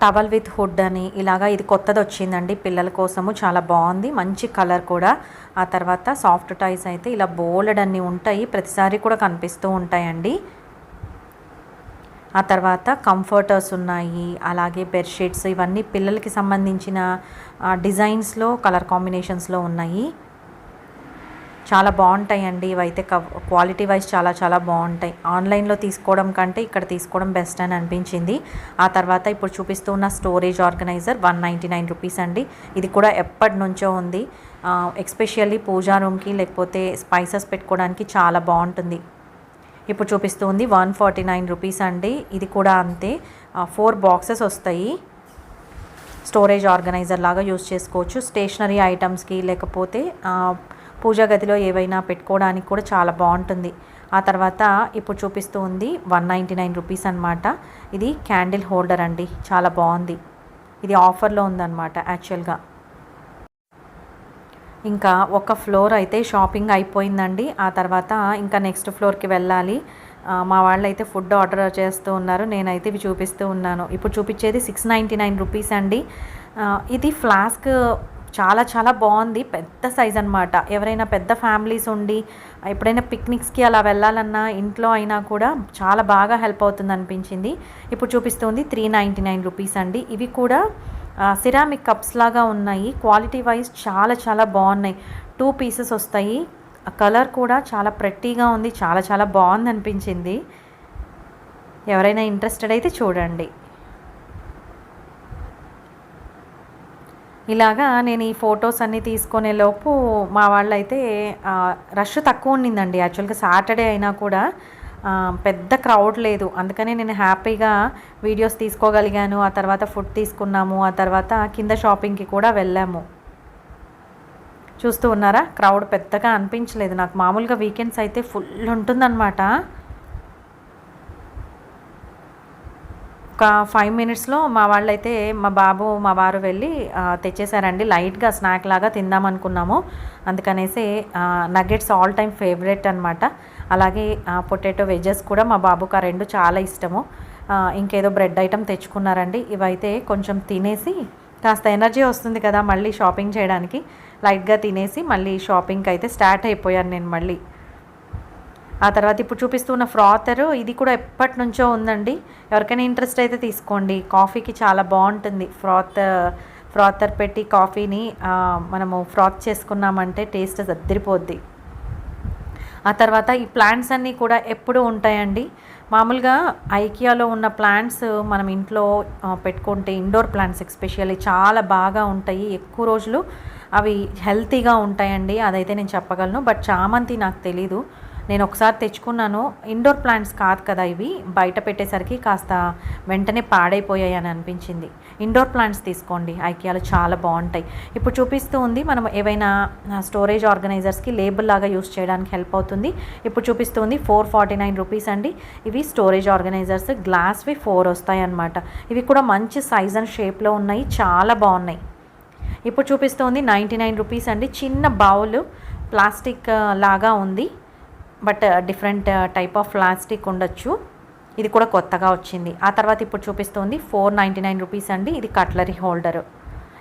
టవల్ విత్ హుడ్ అని, ఇలాగా ఇది కొత్తది వచ్చిందండి పిల్లల కోసము, చాలా బాగుంది, మంచి కలర్ కూడా. ఆ తర్వాత సాఫ్ట్ టాయ్స్ అయితే ఇలా బోల్డ్ అన్నీ ఉంటాయి, ప్రతిసారి కూడా కనిపిస్తూ ఉంటాయండి. ఆ తర్వాత కంఫర్టర్స్ ఉన్నాయి, అలాగే బెడ్షీట్స్, ఇవన్నీ పిల్లలకి సంబంధించిన డిజైన్స్లో కలర్ కాంబినేషన్స్లో ఉన్నాయి. చాలా బాగుంటాయండి ఇవైతే, క్వాలిటీ వైజ్ చాలా చాలా బాగుంటాయి. ఆన్లైన్లో తీసుకోవడం కంటే ఇక్కడ తీసుకోవడం బెస్ట్ అని అనిపించింది. ఆ తర్వాత ఇప్పుడు చూపిస్తూ ఉన్న స్టోరేజ్ ఆర్గనైజర్ 199 రూపీస్ అండి. ఇది కూడా ఎప్పటి నుంచో ఉంది, ఎస్పెషల్లీ పూజా రూమ్కి లేకపోతే స్పైసెస్ పెట్టుకోవడానికి చాలా బాగుంటుంది. ఇప్పుడు చూపిస్తుంది 149 రూపీస్ అండి. ఇది కూడా అంతే, 4 బాక్సెస్ వస్తాయి. స్టోరేజ్ ఆర్గనైజర్ లాగా యూస్ చేసుకోవచ్చు, స్టేషనరీ ఐటమ్స్కి లేకపోతే పూజా గదిలో ఏవైనా పెట్టుకోవడానికి కూడా చాలా బాగుంటుంది. ఆ తర్వాత ఇప్పుడు చూపిస్తూ ఉంది 199 రూపీస్ అనమాట. ఇది క్యాండిల్ హోల్డర్ అండి, చాలా బాగుంది, ఇది ఆఫర్లో ఉందన్నమాట యాక్చువల్గా. ఇంకా ఒక ఫ్లోర్ అయితే షాపింగ్ అయిపోయిందండి. ఆ తర్వాత ఇంకా నెక్స్ట్ ఫ్లోర్కి వెళ్ళాలి. మా వాళ్ళు అయితే ఫుడ్ ఆర్డర్ చేస్తూ ఉన్నారు, నేనైతే ఇవి చూపిస్తూ ఉన్నాను. ఇప్పుడు చూపించేది 699 రూపీస్ అండి. ఇది ఫ్లాస్క్ చాలా చాలా బాగుంది. పెద్ద సైజ్ అనమాట. ఎవరైనా పెద్ద ఫ్యామిలీస్ ఉండి ఎప్పుడైనా పిక్నిక్స్కి అలా వెళ్ళాలన్నా ఇంట్లో అయినా కూడా చాలా బాగా హెల్ప్ అవుతుంది అనిపించింది. ఇప్పుడు చూపిస్తుంది 399 రూపీస్ అండి. ఇవి కూడా సిరామిక్ కప్స్ లాగా ఉన్నాయి. క్వాలిటీ వైజ్ చాలా చాలా బాగున్నాయి. 2 పీసెస్ వస్తాయి. కలర్ కూడా చాలా ప్రెట్టీగా ఉంది. చాలా చాలా బాగుంది అనిపించింది. ఎవరైనా ఇంట్రెస్టెడ్ అయితే చూడండి. ఇలాగా నేను ఈ ఫొటోస్ అన్నీ తీసుకునే లోపు మా వాళ్ళైతే రష్ తక్కువ ఉండిందండి. యాక్చువల్గా సాటర్డే అయినా కూడా పెద్ద క్రౌడ్ లేదు. అందుకనే నేను హ్యాపీగా వీడియోస్ తీసుకోగలిగాను. ఆ తర్వాత ఫుడ్ తీసుకున్నాము. ఆ తర్వాత కింద షాపింగ్కి కూడా వెళ్ళాము. చూస్తూ ఉన్నారా, క్రౌడ్ పెద్దగా అనిపించలేదు నాకు. మామూలుగా వీకెండ్స్ అయితే ఫుల్ ఉంటుందన్నమాట. ఒక 5 మినిట్స్లో మా వాళ్ళైతే మా బాబు మా వారు వెళ్ళి తెచ్చేసారండి. లైట్గా స్నాక్ లాగా తిందామనుకున్నాము. అందుకనేసి నగ్గెట్స్ ఆల్ టైమ్ ఫేవరెట్ అనమాట. అలాగే పొటాటో వెజెస్ కూడా మా బాబుకి ఆ రెండు చాలా ఇష్టము. ఇంకేదో బ్రెడ్ ఐటమ్ తెచ్చుకున్నారండి. ఇవైతే కొంచెం తినేసి కాస్త ఎనర్జీ వస్తుంది కదా మళ్ళీ షాపింగ్ చేయడానికి. లైట్గా తినేసి మళ్ళీ షాపింగ్కి అయితే స్టార్ట్ అయిపోయాను నేను మళ్ళీ. ఆ తర్వాత ఇప్పుడు చూపిస్తున్న ఫ్రాతరు, ఇది కూడా ఎప్పటి నుంచో ఉందండి. ఎవరికైనా ఇంట్రెస్ట్ అయితే తీసుకోండి. కాఫీకి చాలా బాగుంటుంది. ఫ్రాతర్ పెట్టి కాఫీని మనము ఫ్రాత్ చేసుకున్నామంటే టేస్ట్ అద్దరిపోద్ది. ఆ తర్వాత ఈ ప్లాంట్స్ అన్నీ కూడా ఎప్పుడూ ఉంటాయండి. మామూలుగా ఐకియాలో ఉన్న ప్లాంట్స్ మనం ఇంట్లో పెట్టుకుంటే ఇండోర్ ప్లాంట్స్ ఎస్పెషల్లీ చాలా బాగా ఉంటాయి. ఎక్కువ రోజులు అవి హెల్తీగా ఉంటాయండి. అదైతే నేను చెప్పగలను. బట్ చామంతి నాకు తెలీదు. నేను ఒకసారి తెచ్చుకున్నాను. ఇండోర్ ప్లాంట్స్ కాదు కదా ఇవి. బయట పెట్టేసరికి కాస్త వెంటనే పాడైపోయాయి అని అనిపించింది. ఇండోర్ ప్లాంట్స్ తీసుకోండి, ఐకియాలో చాలా బాగుంటాయి. ఇప్పుడు చూపిస్తూ ఉంది మనం ఏవైనా స్టోరేజ్ ఆర్గనైజర్స్కి లేబుల్ లాగా యూస్ చేయడానికి హెల్ప్ అవుతుంది. ఇప్పుడు చూపిస్తూ ఉంది 449 రూపీస్ అండి. ఇవి స్టోరేజ్ ఆర్గనైజర్స్, గ్లాస్వి 4 వస్తాయి అన్నమాట. ఇవి కూడా మంచి సైజ్ అండ్ షేప్లో ఉన్నాయి, చాలా బాగున్నాయి. ఇప్పుడు చూపిస్తుంది 99 రూపీస్ అండి. చిన్న బౌల్, ప్లాస్టిక్ లాగా ఉంది. But different type of plastic ఉండొచ్చు. ఇది కూడా కొత్తగా వచ్చింది. ఆ తర్వాత ఇప్పుడు చూపిస్తుంది 499 రూపీస్ అండి. ఇది కట్లరీ హోల్డరు.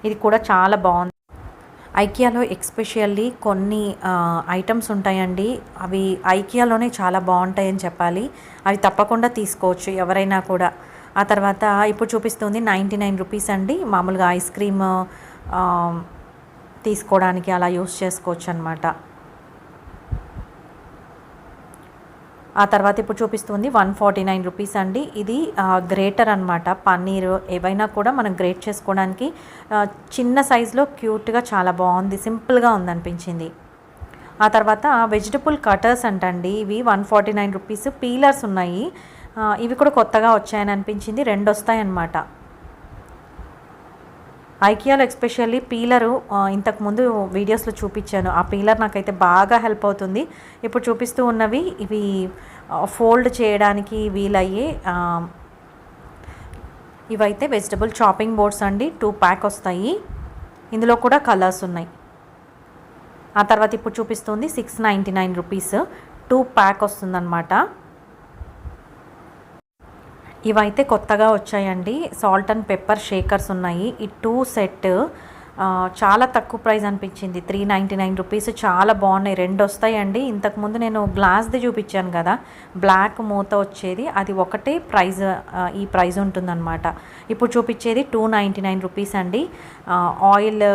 ఇది కూడా చాలా బాగుంది. ఐకియాలో ఎక్స్పెషల్లీ కొన్ని ఐటమ్స్ ఉంటాయండి. అవి ఐకియాలోనే చాలా బాగుంటాయని చెప్పాలి. అవి తప్పకుండా తీసుకోవచ్చు ఎవరైనా కూడా. ఆ తర్వాత ఇప్పుడు చూపిస్తుంది 99 రూపీస్ అండి. మామూలుగా ఐస్ క్రీమ్ తీసుకోవడానికి అలా యూస్ చేసుకోవచ్చు అనమాట. ఆ తర్వాత ఇప్పుడు చూపిస్తుంది 149 రూపీస్ అండి. ఇది గ్రేటర్ అనమాట. పన్నీరు ఏవైనా కూడా మనం గ్రేట్ చేసుకోవడానికి చిన్న సైజులో క్యూట్గా చాలా బాగుంది, సింపుల్గా ఉందనిపించింది. ఆ తర్వాత వెజిటబుల్ కటర్స్ అంటండి. ఇవి 149 రూపీస్. పీలర్స్ ఉన్నాయి. ఇవి కూడా కొత్తగా వచ్చాయని అనిపించింది. 2 వస్తాయన్నమాట. ఐకియాలో ఎస్పెషల్లీ పీలరు ఇంతకుముందు వీడియోస్లో చూపించాను. ఆ పీలర్ నాకైతే బాగా హెల్ప్ అవుతుంది. ఇప్పుడు చూపిస్తూ ఉన్నవి ఇవి ఫోల్డ్ చేయడానికి వీలయ్యే ఇవైతే వెజిటబుల్ చాపింగ్ బోర్డ్స్ అండి. 2 ప్యాక్ వస్తాయి. ఇందులో కూడా కలర్స్ ఉన్నాయి. ఆ తర్వాత ఇప్పుడు చూపిస్తుంది 699 రూపీస్. 2 ప్యాక్ వస్తుందన్నమాట. ఇవైతే కొత్తగా వచ్చాయండి. సాల్ట్ అండ్ పెప్పర్ షేకర్స్ ఉన్నాయి. ఈ 2 సెట్ చాలా తక్కువ ప్రైస్ అనిపించింది. 399 రూపీస్. చాలా బాగున్నాయి. 2 వస్తాయండి. ఇంతకుముందు నేను గ్లాస్ది చూపించాను కదా, బ్లాక్ మూత వచ్చేది, అది ఒకటే ప్రైజ్, ఈ ప్రైజ్ ఉంటుందన్నమాట. ఇప్పుడు చూపించేది 299 రూపీస్ అండి. ఆయిల్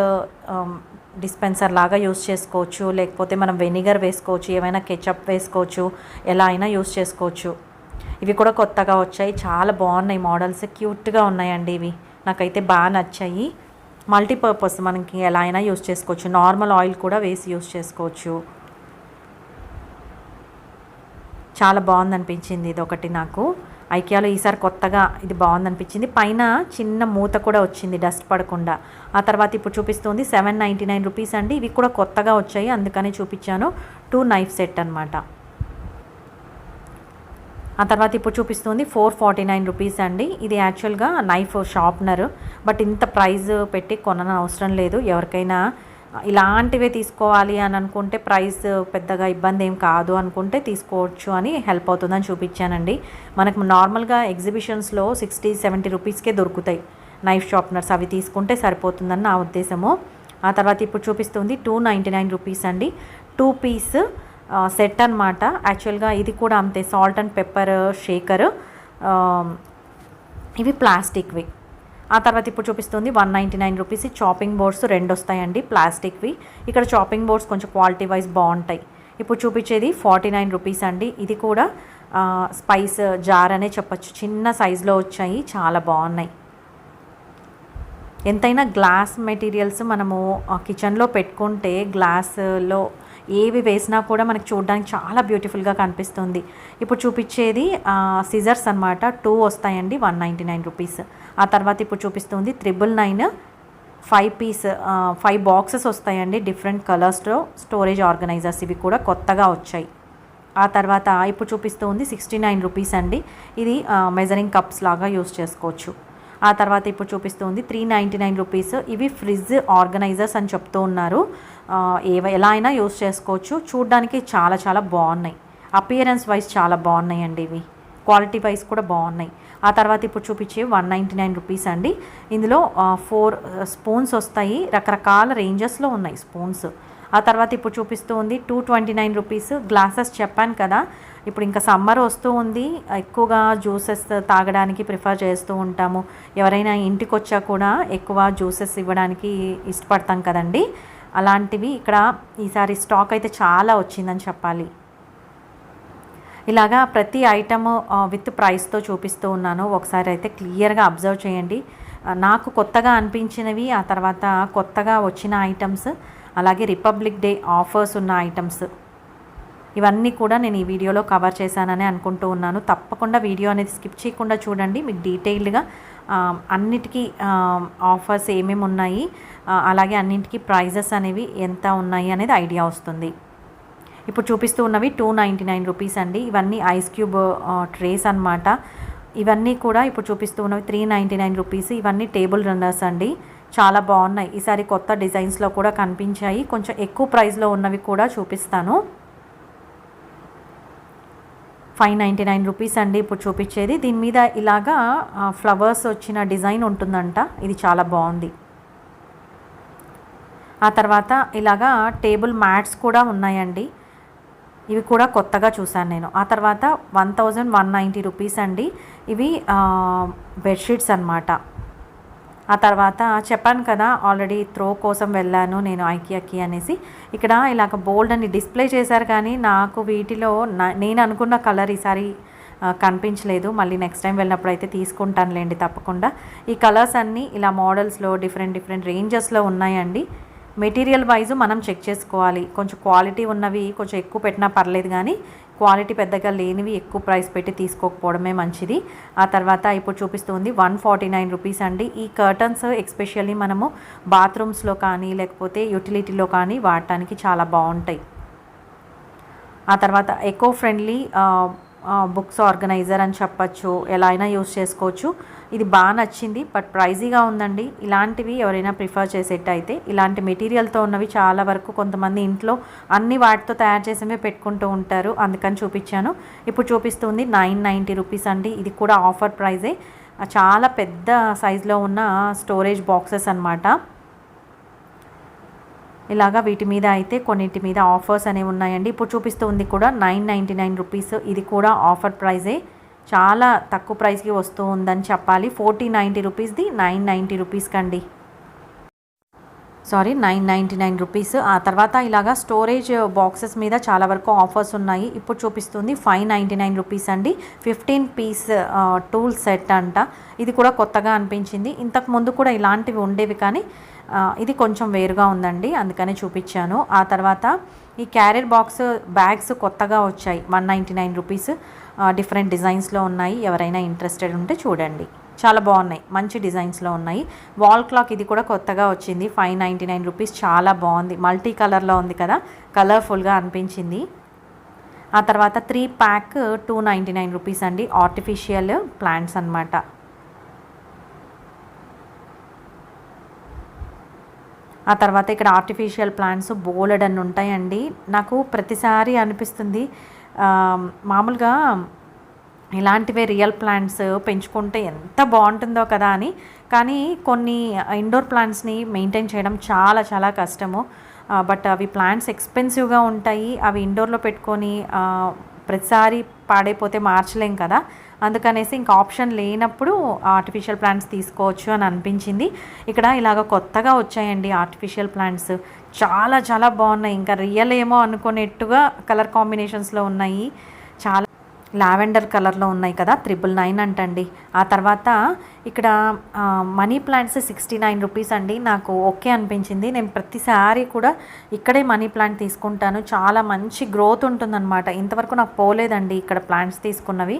డిస్పెన్సర్ లాగా యూస్ చేసుకోవచ్చు, లేకపోతే మనం వెనిగర్ వేసుకోవచ్చు, ఏమైనా కెచప్ వేసుకోవచ్చు, ఎలా అయినా యూస్ చేసుకోవచ్చు. ఇవి కూడా కొత్తగా వచ్చాయి. చాలా బాగున్నాయి మోడల్స్, క్యూట్గా ఉన్నాయండి. ఇవి నాకైతే బాగా నచ్చాయి. మల్టీపర్పస్ మనకి ఎలా అయినా యూస్ చేసుకోవచ్చు. నార్మల్ ఆయిల్ కూడా వేసి యూస్ చేసుకోవచ్చు. చాలా బాగుందనిపించింది ఇది ఒకటి నాకు. ఐకియాలో ఈసారి కొత్తగా ఇది బాగుందనిపించింది. పైన చిన్న మూత కూడా వచ్చింది డస్ట్ పడకుండా. ఆ తర్వాత ఇప్పుడు చూపిస్తుంది 799 రూపీస్ అండి. ఇవి కూడా కొత్తగా వచ్చాయి, అందుకనే చూపించాను. 2 నైఫ్ సెట్ అనమాట. ఆ తర్వాత ఇప్పుడు చూపిస్తుంది 449 రూపీస్ అండి. ఇది యాక్చువల్గా నైఫ్ షార్ప్నర్, బట్ ఇంత ప్రైస్ పెట్టి కొనని అవసరం లేదు. ఎవరికైనా ఇలాంటివే తీసుకోవాలి అని అనుకుంటే, ప్రైస్ పెద్దగా ఇబ్బంది ఏం కాదు అనుకుంటే తీసుకోవచ్చు అని హెల్ప్ అవుతుందని చూపించానండి. మనకు నార్మల్గా ఎగ్జిబిషన్స్లో 60-70 రూపీస్కే దొరుకుతాయి నైఫ్ షార్ప్నర్స్. అవి తీసుకుంటే సరిపోతుందని నా ఉద్దేశము. ఆ తర్వాత ఇప్పుడు చూపిస్తుంది 299 రూపీస్ అండి. 2 పీస్ సెట్ అనమాట. యాక్చువల్గా ఇది కూడా అంతే, సాల్ట్ అండ్ పెప్పర్ షేకర్, ఇవి ప్లాస్టిక్వి. ఆ తర్వాత ఇప్పుడు చూపిస్తుంది 199 రూపీస్. చాపింగ్ బోర్డ్స్ 2 వస్తాయండి ప్లాస్టిక్వి. ఇక్కడ చాపింగ్ బోర్డ్స్ కొంచెం క్వాలిటీ వైజ్ బాగుంటాయి. ఇప్పుడు చూపించేది 49 రూపీస్ అండి. ఇది కూడా స్పైస్ జార్ అనే చెప్పచ్చు, చిన్న సైజులో వచ్చాయి, చాలా బాగున్నాయి. ఎంతైనా గ్లాస్ మెటీరియల్స్ మనము కిచెన్లో పెట్టుకుంటే గ్లాస్లో ఏవి వేసినా కూడా మనకి చూడడానికి చాలా బ్యూటిఫుల్గా కనిపిస్తుంది. ఇప్పుడు చూపించేది సిజర్స్ అనమాట. 2 వస్తాయండి, 199 రూపీస్. ఆ తర్వాత ఇప్పుడు చూపిస్తుంది 999, 5 పీస్ 5 బాక్సెస్ వస్తాయండి డిఫరెంట్ కలర్స్లో, స్టోరేజ్ ఆర్గనైజర్స్. ఇవి కూడా కొత్తగా వచ్చాయి. ఆ తర్వాత ఇప్పుడు చూపిస్తుంది 69 రూపీస్ అండి. ఇది మెజరింగ్ కప్స్ లాగా యూస్ చేసుకోవచ్చు. ఆ తర్వాత ఇప్పుడు చూపిస్తుంది 399 రూపీస్. ఇవి ఫ్రిడ్జ్ ఆర్గనైజర్స్ అని చెప్తూ ఉన్నారు. ఎలా అయినా యూస్ చేసుకోవచ్చు. చూడ్డానికి చాలా చాలా బాగున్నాయి, అపియరెన్స్ వైజ్ చాలా బాగున్నాయి అండి. ఇవి క్వాలిటీ వైజ్ కూడా బాగున్నాయి. ఆ తర్వాత ఇప్పుడు చూపించే 199 రూపీస్ అండి. ఇందులో 4 స్పూన్స్ వస్తాయి, రకరకాల రేంజెస్లో ఉన్నాయి స్పూన్స్. ఆ తర్వాత ఇప్పుడు చూపిస్తూ ఉంది 229 రూపీస్. గ్లాసెస్ చెప్పాను కదా, ఇప్పుడు ఇంకా సమ్మర్ వస్తూ ఉంది, ఎక్కువగా జ్యూసెస్ తాగడానికి ప్రిఫర్ చేస్తూ ఉంటాము. ఎవరైనా ఇంటికి వచ్చా కూడా ఎక్కువ జ్యూసెస్ ఇవ్వడానికి ఇష్టపడతాం కదండి. అలాంటివి ఇక్కడ ఈసారి స్టాక్ అయితే చాలా వచ్చిందని చెప్పాలి. ఇలాగా ప్రతి ఐటమ్ విత్ ప్రైస్తో చూపిస్తూ ఉన్నాను. ఒకసారి అయితే క్లియర్గా అబ్జర్వ్ చేయండి. నాకు కొత్తగా అనిపించినవి, ఆ తర్వాత కొత్తగా వచ్చిన ఐటమ్స్, అలాగే రిపబ్లిక్ డే ఆఫర్స్ ఉన్న ఐటమ్స్, ఇవన్నీ కూడా నేను ఈ వీడియోలో కవర్ చేశానని అనుకుంటూ ఉన్నాను. తప్పకుండా వీడియో అనేది స్కిప్ చేయకుండా చూడండి. మీకు డీటెయిల్డ్గా అన్నిటికీ ఆఫర్స్ ఏమేమి ఉన్నాయి, అలాగే అన్నింటికీ ప్రైజెస్ అనేవి ఎంత ఉన్నాయి అనేది ఐడియా వస్తుంది. ఇప్పుడు చూపిస్తూ ఉన్నవి 299 రూపీస్ అండి. ఇవన్నీ ఐస్ క్యూబ్ ట్రేస్ అనమాట. ఇవన్నీ కూడా ఇప్పుడు చూపిస్తూ ఉన్నవి 399 రూపీస్. ఇవన్నీ టేబుల్ రన్నర్స్ అండి, చాలా బాగున్నాయి. ఈసారి కొత్త డిజైన్స్లో కూడా కనిపించాయి. కొంచెం ఎక్కువ ప్రైస్లో ఉన్నవి కూడా చూపిస్తాను. 599 రూపీస్ అండి ఇప్పుడు చూపించేది. దీని మీద ఇలాగా ఫ్లవర్స్ వచ్చిన డిజైన్ ఉంటుందంట, ఇది చాలా బాగుంది. ఆ తర్వాత ఇలాగా టేబుల్ మ్యాట్స్ కూడా ఉన్నాయండి, ఇవి కూడా కొత్తగా చూశాను నేను. ఆ తర్వాత 1190 రూపీస్ అండి. ఇవి బెడ్షీట్స్ అన్నమాట. ఆ తర్వాత చెప్పాను కదా, ఆల్రెడీ త్రో కోసం వెళ్ళాను నేను ఐకియాకి అనేసి. ఇక్కడ ఇలాగ బోల్డ్ అని డిస్ప్లే చేశారు, కానీ నాకు వీటిలో నేను అనుకున్న కలర్ ఈసారి కనిపించలేదు. మళ్ళీ నెక్స్ట్ టైం వెళ్ళినప్పుడు అయితే తీసుకుంటానులేండి తప్పకుండా. ఈ కలర్స్ అన్నీ ఇలా మోడల్స్లో డిఫరెంట్ రేంజెస్లో ఉన్నాయండి. మెటీరియల్ వైజ్ మనం చెక్ చేసుకోవాలి. కొంచెం క్వాలిటీ ఉన్నవి కొంచెం ఎక్కువ పెట్టినా పర్లేదు, కానీ క్వాలిటీ పెద్దగా లేనివి ఎక్కువ ప్రైస్ పెట్టి తీసుకోకపోవడమే మంచిది. ఆ తర్వాత ఇప్పుడు చూపిస్తుంది 149 రూపీస్ అండి. ఈ కర్టన్స్ ఎస్పెషల్లీ మనము బాత్రూమ్స్లో కానీ లేకపోతే యూటిలిటీలో కానీ వాడటానికి చాలా బాగుంటాయి. ఆ తర్వాత ఎకో ఫ్రెండ్లీ బుక్స్ ఆర్గనైజర్ అని చెప్పచ్చు, ఎలా అయినా యూస్ చేసుకోవచ్చు. ఇది బాగా నచ్చింది, బట్ ప్రైజీగా ఉందండి. ఇలాంటివి ఎవరైనా ప్రిఫర్ చేసేటైతే ఇలాంటి మెటీరియల్తో ఉన్నవి చాలా వరకు కొంతమంది ఇంట్లో అన్ని వాటితో తయారు చేసేవి పెట్టుకుంటూ ఉంటారు, అందుకని చూపించాను. ఇప్పుడు చూపిస్తుంది 990 రూపీస్ అండి. ఇది కూడా ఆఫర్ ప్రైజే. చాలా పెద్ద సైజులో ఉన్న స్టోరేజ్ బాక్సెస్ అన్నమాట. ఇలాగా వీటి మీద అయితే కొన్నిటి మీద ఆఫర్స్ అనేవి ఉన్నాయండి. ఇప్పుడు చూపిస్తుంది కూడా 999 రూపీస్. ఇది కూడా ఆఫర్ ప్రైజే, చాలా తక్కువ ప్రైస్కి వస్తూ ఉందని చెప్పాలి. 1490 రూపీస్ది 990 రూపీస్కి అండి, సారీ 999 రూపీస్. ఆ తర్వాత ఇలాగా స్టోరేజ్ బాక్సెస్ మీద చాలా వరకు ఆఫర్స్ ఉన్నాయి. ఇప్పుడు చూపిస్తుంది 599 రూపీస్ అండి. 15 పీస్ టూల్ సెట్ అంట. ఇది కూడా కొత్తగా అనిపించింది. ఇంతకు ముందు కూడా ఇలాంటివి ఉండేవి, కానీ ఇది కొంచెం వేరుగా ఉందండి, అందుకనే చూపించాను. ఆ తర్వాత ఈ క్యారియర్ బాక్స్ బ్యాగ్స్ కొత్తగా వచ్చాయి, 199 రూపీస్. డిఫరెంట్ డిజైన్స్లో ఉన్నాయి, ఎవరైనా ఇంట్రెస్టెడ్ ఉంటే చూడండి, చాలా బాగున్నాయి, మంచి డిజైన్స్లో ఉన్నాయి. వాల్ క్లాక్ ఇది కూడా కొత్తగా వచ్చింది, 599 రూపీస్. చాలా బాగుంది, మల్టీ కలర్లో ఉంది కదా, కలర్ఫుల్గా అనిపించింది. ఆ తర్వాత 3 ప్యాక్ 299 రూపీస్ అండి. ఆర్టిఫిషియల్ ప్లాంట్స్ అన్నమాట. ఆ తర్వాత ఇక్కడ ఆర్టిఫిషియల్ ప్లాంట్స్ బోలెడ్ అని ఉంటాయండి. నాకు ప్రతిసారి అనిపిస్తుంది, మామూలుగా ఇలాంటివే రియల్ ప్లాంట్స్ పెంచుకుంటే ఎంత బాగుంటుందో కదా అని. కానీ కొన్ని ఇండోర్ ప్లాంట్స్ని మెయింటైన్ చేయడం చాలా చాలా కష్టము. బట్ అవి ప్లాంట్స్ ఎక్స్పెన్సివ్గా ఉంటాయి. అవి ఇండోర్లో పెట్టుకొని ప్రతిసారి పాడైపోతే మార్చలేం కదా. అందుకనేసి ఇంకా ఆప్షన్ లేనప్పుడు ఆర్టిఫిషియల్ ప్లాంట్స్ తీసుకోవచ్చు అని అనిపించింది. ఇక్కడ ఇలాగ కొత్తగా వచ్చాయండి ఆర్టిఫిషియల్ ప్లాంట్స్, చాలా చాలా బాగున్నాయి. ఇంకా రియల్ ఏమో అనుకునేట్టుగా కలర్ కాంబినేషన్స్లో ఉన్నాయి. చాలా లావెండర్ కలర్లో ఉన్నాయి కదా, 999 అంటండి. ఆ తర్వాత ఇక్కడ మనీ ప్లాంట్స్ 69 రూపీస్ అండి. నాకు ఓకే అనిపించింది. నేను ప్రతిసారి కూడా ఇక్కడే మనీ ప్లాంట్ తీసుకుంటాను. చాలా మంచి గ్రోత్ ఉంటుందన్నమాట. ఇంతవరకు నాకు పోలేదండి ఇక్కడ ప్లాంట్స్ తీసుకున్నవి.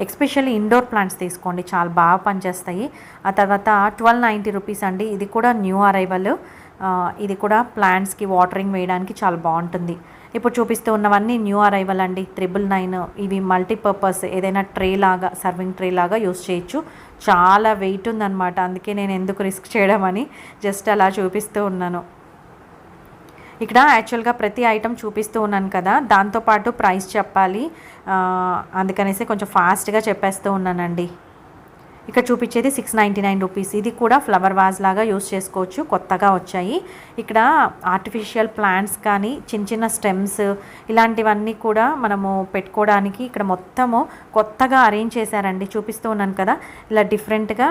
ఎస్పెషల్లీ ఇండోర్ ప్లాంట్స్ తీసుకోండి, చాలా బాగా పనిచేస్తాయి. ఆ తర్వాత 1290 రూపీస్ అండి. ఇది కూడా న్యూ అరైవల్. ఇది కూడా ప్లాంట్స్కి వాటరింగ్ వేయడానికి చాలా బాగుంటుంది. ఇప్పుడు చూపిస్తూ ఉన్నవన్నీ న్యూ అరైవల్ అండి, 999. ఇవి మల్టీపర్పస్, ఏదైనా ట్రే లాగా, సర్వింగ్ ట్రే లాగా యూస్ చేయొచ్చు. చాలా వెయిట్ ఉందన్నమాట. అందుకే నేను ఎందుకు రిస్క్ చేయడం అని జస్ట్ అలా చూపిస్తూ ఉన్నాను. ఇక్కడ యాక్చువల్గా ప్రతి ఐటెం చూపిస్తూ ఉన్నాను కదా, దాంతోపాటు ప్రైస్ చెప్పాలి, అందుకనేసి కొంచెం ఫాస్ట్గా చెప్పేస్తూ ఉన్నానండి. ఇక్కడ చూపించేది 699 రూపీస్. ఇది కూడా ఫ్లవర్ వాజ్ లాగా యూస్ చేసుకోవచ్చు, కొత్తగా వచ్చాయి. ఇక్కడ ఆర్టిఫిషియల్ ప్లాంట్స్ కానీ చిన్న చిన్న స్టెమ్స్ ఇలాంటివన్నీ కూడా మనము పెట్టుకోవడానికి ఇక్కడ మొత్తము కొత్తగా అరేంజ్ చేశారండి. చూపిస్తూ ఉన్నాను కదా, ఇలా డిఫరెంట్గా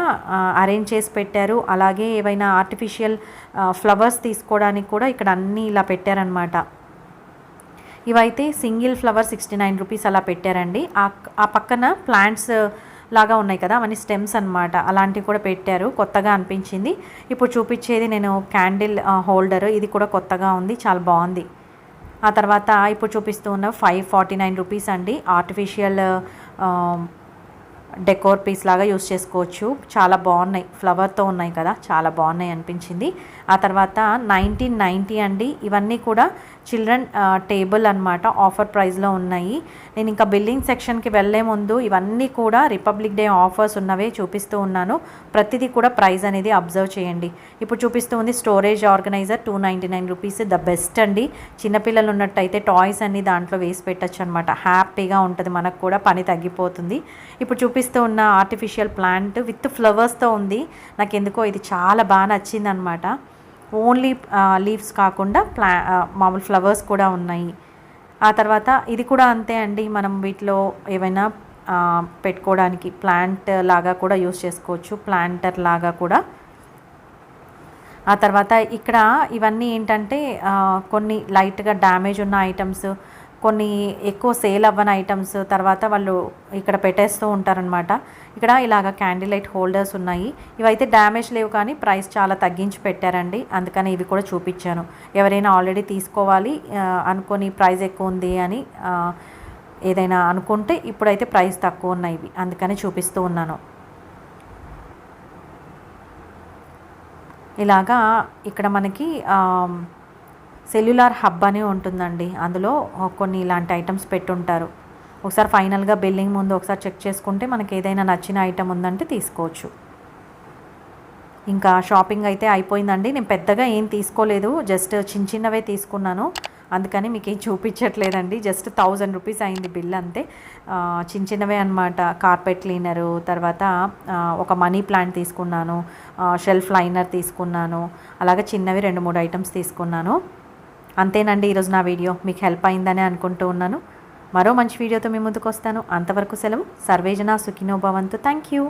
అరేంజ్ చేసి పెట్టారు. అలాగే ఏవైనా ఆర్టిఫిషియల్ ఫ్లవర్స్ తీసుకోవడానికి కూడా ఇక్కడ అన్నీ ఇలా పెట్టారనమాట. ఇవైతే సింగిల్ ఫ్లవర్ 69 రూపీస్ అలా పెట్టారండి. ఆ పక్కన ప్లాంట్స్ లాగా ఉన్నాయి కదా, అవన్నీ స్టెమ్స్ అనమాట, అలాంటివి కూడా పెట్టారు. కొత్తగా అనిపించింది. ఇప్పుడు చూపించేది నేను క్యాండిల్ హోల్డర్. ఇది కూడా కొత్తగా ఉంది, చాలా బాగుంది. ఆ తర్వాత ఇప్పుడు చూపిస్తూ ఉన్న 549 రూపీస్ అండి. ఆర్టిఫిషియల్ డెకోర్ పీస్ లాగా యూస్ చేసుకోవచ్చు. చాలా బాగున్నాయి, ఫ్లవర్తో ఉన్నాయి కదా, చాలా బాగున్నాయి అనిపించింది. ఆ తర్వాత 1990 అండి. ఇవన్నీ కూడా చిల్డ్రన్ టేబుల్ అనమాట, ఆఫర్ ప్రైస్లో ఉన్నాయి. నేను ఇంకా బిల్లింగ్ సెక్షన్కి వెళ్ళే ముందు ఇవన్నీ కూడా రిపబ్లిక్ డే ఆఫర్స్ ఉన్నవే చూపిస్తూ ఉన్నాను. ప్రతిదీ కూడా ప్రైస్ అనేది అబ్జర్వ్ చేయండి. ఇప్పుడు చూపిస్తూ ఉంది storage organizer 299 rupees. The best అండి. చిన్నపిల్లలు ఉన్నట్టయితే టాయ్స్ అన్ని దాంట్లో వేసి పెట్టచ్చు అనమాట. హ్యాపీగా ఉంటుంది, మనకు కూడా పని తగ్గిపోతుంది. ఇప్పుడు చూపిస్తూ ఉన్న ఆర్టిఫిషియల్ ప్లాంట్ విత్ ఫ్లవర్స్తో ఉంది. నాకు ఎందుకో ఇది చాలా బాగా నచ్చింది అనమాట. ఓన్లీ లీవ్స్ కాకుండా మామూలు ఫ్లవర్స్ కూడా ఉన్నాయి. ఆ తర్వాత ఇది కూడా అంతే అండి. మనం వీటిలో ఏవైనా పెట్టుకోవడానికి ప్లాంట్ లాగా కూడా యూస్ చేసుకోవచ్చు, ప్లాంటర్ లాగా కూడా. ఆ తర్వాత ఇక్కడ ఇవన్నీ ఏంటంటే కొన్ని లైట్గా డ్యామేజ్ ఉన్న ఐటమ్స్, కొన్ని ఎక్కువ సేల్ అవ్వని ఐటమ్స్ తర్వాత వాళ్ళు ఇక్కడ పెట్టేస్తూ ఉంటారనమాట. ఇక్కడ ఇలాగ క్యాండిల్ లైట్ హోల్డర్స్ ఉన్నాయి. ఇవైతే డ్యామేజ్ లేవు కానీ ప్రైస్ చాలా తగ్గించి పెట్టారండి, అందుకని ఇవి కూడా చూపించాను. ఎవరైనా ఆల్రెడీ తీసుకోవాలి అనుకొని ప్రైస్ ఎక్కువ ఉంది అని ఏదైనా అనుకుంటే ఇప్పుడైతే ప్రైస్ తక్కువ ఉన్నాయి ఇవి, అందుకని చూపిస్తూ ఉన్నాను. ఇలాగా ఇక్కడ మనకి సెల్యులార్ హబ్ అని ఉంటుందండి, అందులో కొన్ని ఇలాంటి ఐటమ్స్ పెట్టుంటారు. ఒకసారి ఫైనల్గా బిల్లింగ్ ముందు ఒకసారి చెక్ చేసుకుంటే మనకి ఏదైనా నచ్చిన ఐటమ్ ఉందంటే తీసుకోవచ్చు. ఇంకా షాపింగ్ అయితే అయిపోయిందండి. నేను పెద్దగా ఏం తీసుకోలేదు, జస్ట్ చిన్న చిన్నవే తీసుకున్నాను, అందుకని మీకు ఏం చూపించట్లేదండి. జస్ట్ 1000 రూపీస్ అయింది బిల్ అంతే. చిన్న చిన్నవే అనమాట. కార్పెట్ క్లీనరు, తర్వాత ఒక మనీ ప్లాంట్ తీసుకున్నాను, షెల్ఫ్ లైనర్ తీసుకున్నాను, అలాగే చిన్నవి 2-3 ఐటమ్స్ తీసుకున్నాను. అంతేనండి ఈరోజు నా వీడియో. మీకు హెల్ప్ అయిందని అనుకుంటూ ఉన్నాను. మరో మంచి వీడియోతో మీ ముందుకు వస్తాను. అంతవరకు సెలవు. సర్వేజన సుఖినో భవంతు. Thank you.